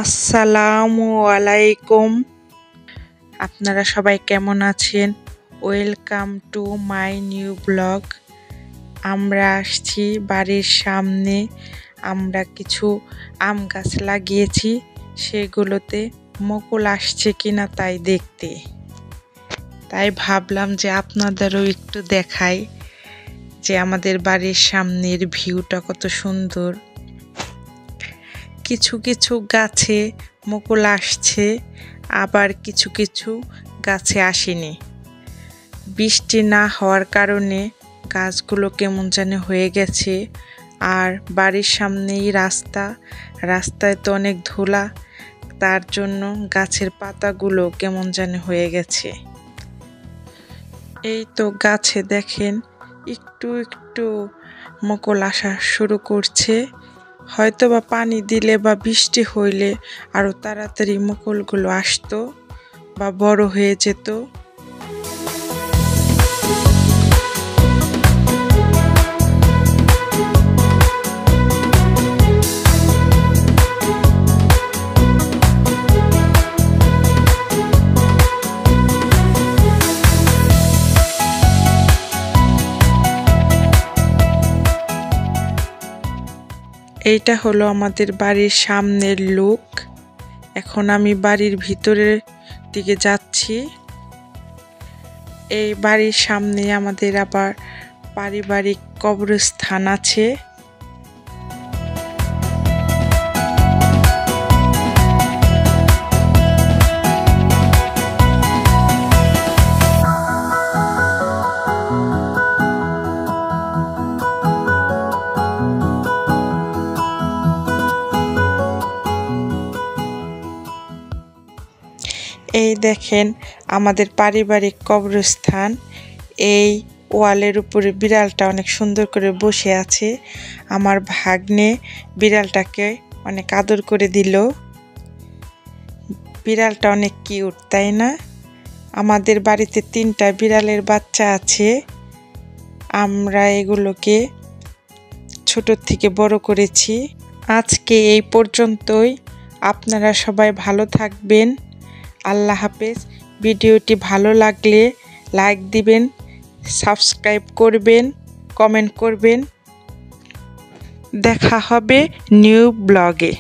আসসালামু আলাইকুম। আপনারা সবাই কেমন আছেন? Welcome to my new blog. আমরা আসছি বাড়ির সামনে। আমরা কিছু আম গাছ লাগিয়েছি, সেগুলোতে মুকুল আসছে কিনা তাই দেখতে। তাই ভাবলাম যে আপনাদেরও একটু দেখাই যে আমাদের বাড়ির সামনের ভিউটা কত সুন্দর। কিছু কিছু গাছে মুকুল আসছে, আবার কিছু কিছু গাছে আসেনি। বৃষ্টি না হওয়ার কারণে গাছগুলো কেমন জানি হয়ে গেছে। আর বাড়ির সামনেই রাস্তায় তো অনেক ধুলা, তার জন্য গাছের পাতাগুলো কেমন জানি হয়ে গেছে। এই তো গাছে দেখেন একটু একটু মুকুল আসা শুরু করছে। হয়তো বা পানি দিলে বা বৃষ্টি হইলে আরো তাড়াতাড়ি মুকুলগুলো আসতো বা বড় হয়ে যেত। এইটা হলো আমাদের বাড়ির সামনের লুক। এখন আমি বাড়ির ভিতরের দিকে যাচ্ছি। এই বাড়ির সামনে আমাদের আবার পারিবারিক কবরস্থান আছে। এই দেখেন আমাদের পারিবারিক কবরস্থান। এই ওয়ালের উপরে বিড়ালটা অনেক সুন্দর করে বসে আছে। আমার ভাগ্নে বিড়ালটাকে অনেক আদর করে দিল। বিড়ালটা অনেক কিউট, তাই না? আমাদের বাড়িতে 3টা বিড়ালের বাচ্চা আছে। আমরা এগুলোকে ছোট থেকে বড় করেছি। আজকে এই পর্যন্তই। আপনারা সবাই ভালো থাকবেন। আল্লাহ হাফেজ। ভিডিওটি ভালো লাগলে লাইক দিবেন, সাবস্ক্রাইব করবেন, কমেন্ট করবেন। দেখা হবে নিউ ব্লগে।